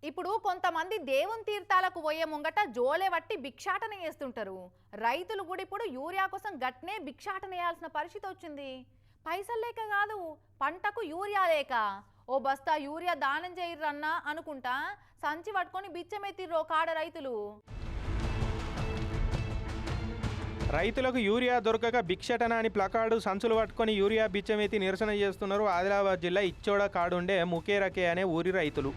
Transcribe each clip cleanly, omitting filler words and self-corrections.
ఇప్పుడు కొంతమంది దేవుని తీర్థాలకు పోయే ముంగట జోలే వట్టి భిక్షాటన చేస్తుంటారు. రైతులు కూడా ఇప్పుడు యూరియా కోసం గట్నే భిక్షాటన చేయాల్సిన పరిస్థితి వచ్చింది. పైసలు లేక కాదు, పంటకు యూరియా లేక. ఓ బస్తా యూరియా దానం చేయరన్నా అనుకుంటా సంచి పట్టుకొని బిచ్చమెత్తిర్రో కాడ రైతులు. రైతులకు యూరియా దొరకక భిక్షటన అని ప్లకార్డు సంచులు పట్టుకొని యూరియా బిచ్చమెత్తి నిరసన చేస్తున్నారు ఆదిలాబాద్ జిల్లా ఇచ్చోడ కాడుండే ముకేరకే అనే ఊరి రైతులు.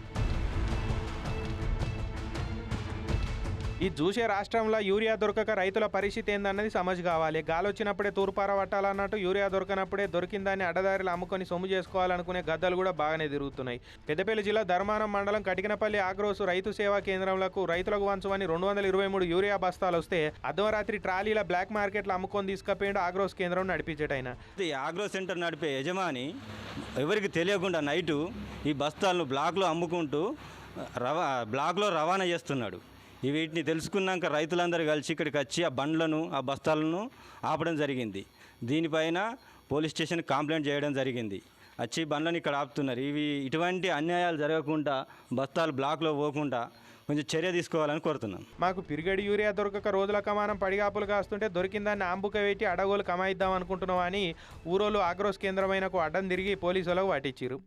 ఈ చూసే రాష్ట్రంలో యూరియా దొరకక రైతుల పరిస్థితి ఏందన్నది సమజ్ కావాలి. గాలొచ్చినప్పుడే తూర్పార పట్టాలన్నట్టు యూరియా దొరకనప్పుడే దొరికిందాన్ని అడ్డదారిలో అమ్ముకొని సొమ్ము చేసుకోవాలనుకునే గద్దలు కూడా బాగానే తిరుగుతున్నాయి. పెద్దపల్లి జిల్లా ధర్మానం మండలం కటికనపల్లి ఆగ్రోసు రైతు సేవా కేంద్రంలకు రైతులకు వంచమని 223 యూరియా బస్తాలు వస్తే అర్ధరాత్రి ట్రాలీల బ్లాక్ మార్కెట్లో అమ్ముకొని తీసుకుపోయిండు ఆగ్రోస్ కేంద్రం నడిపించటైన. ఆగ్రో సెంటర్ నడిపే యజమాని ఎవరికి తెలియకుండా నైటు ఈ బస్తాలను బ్లాక్లో అమ్ముకుంటూ బ్లాక్లో రవాణా చేస్తున్నాడు. వీటిని తెలుసుకున్నాక రైతులందరూ కలిసి ఇక్కడికి వచ్చి ఆ బండ్లను ఆ బస్తాలను ఆపడం జరిగింది. దీనిపైన పోలీస్ స్టేషన్ కంప్లైంట్ చేయడం జరిగింది. వచ్చి బండ్లను ఇక్కడ ఆపుతున్నారు. ఇటువంటి అన్యాయాలు జరగకుండా బస్తాలు బ్లాక్లో పోకుండా కొంచెం చర్య తీసుకోవాలని కోరుతున్నాం. మాకు పిరిగడి యూరియా దొరకక రోజుల కమానం పడిగాపులు కాస్తుంటే దొరికిందాన్ని ఆంబుక పెట్టి అడగోలు కమాయిద్దాం అనుకుంటున్నాం అని ఊరోళ్ళు ఆగ్రోస్ కేంద్రమైనకు అడ్డం తిరిగి పోలీసులకు పట్టించారు.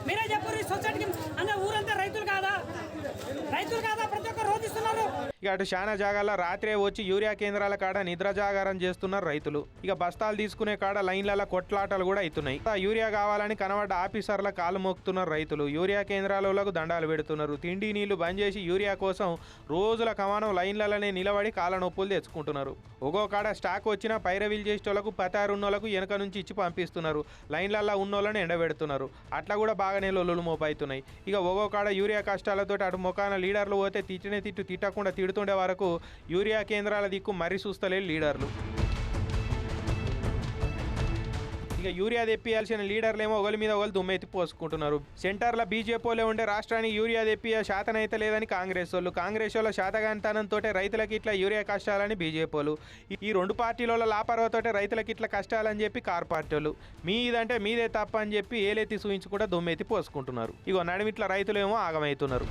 మీరే చెప్పారు సొసైటీకి అంటే ఊరంతా రైతులు కాదా ప్రతి ఒక్క రోధిస్తున్నారు. ఇక అటు చాలా జాగాల్లో రాత్రే వచ్చి యూరియా కేంద్రాల కాడ నిద్ర జాగారం చేస్తున్నారు రైతులు. ఇక బస్తాలు తీసుకునే కాడ లైన్లలో కొట్లాటలు కూడా అవుతున్నాయి. యూరియా కావాలని కనబడ్డ ఆఫీసర్ల కాలు మోపుతున్నారు రైతులు. యూరియా కేంద్రాలకు దండాలు పెడుతున్నారు. తిండి నీళ్లు బంద్ చేసి యూరియా కోసం రోజుల కమానం లైన్లలోనే నిలబడి కాళ్ళ నొప్పులు తెచ్చుకుంటున్నారు. ఒక్కో కాడ స్టాక్ వచ్చినా పైరవీలు చేసేటోళ్లకు పతారున్నోళ్లకు వెనక నుంచి ఇచ్చి పంపిస్తున్నారు. లైన్లలో ఉన్నోళ్ళని ఎండబెడుతున్నారు. అట్లా కూడా బాగానే లొల్లులు మోపవుతున్నాయి. ఇక ఒక్కో కాడ యూరియా కష్టాలతో అటు ముఖాన లీడర్లు పోతే తిట్టినే తిట్టకుండా తిడుతుండే వరకు యూరియా కేంద్రాల దిక్కు మర్రి చూస్తలే లీడర్లు. ఇక యూరియా తెప్పియాల్సిన లీడర్లేమో ఒకరి మీద ఒకరు దుమ్మెత్తి పోసుకుంటున్నారు. సెంటర్లో బీజేపీలో ఉండే రాష్ట్రానికి యూరియా తెప్పియ శాతనైతే లేదని కాంగ్రెస్ వాళ్ళ శాతగాంతనంతో రైతులకి ఇట్లా యూరియా కష్టాలని బీజేపీలు. ఈ రెండు పార్టీల లాపరవతోటే రైతులకి ఇట్లా కష్టాలని చెప్పి కార్ పార్టీలు. మీదంటే మీదే తప్ప అని చెప్పి ఏలెత్తి చూయించి కూడా దుమ్మెత్తి పోసుకుంటున్నారు. ఇగో నడిమిట్ల రైతులేమో ఆగమవుతున్నారు.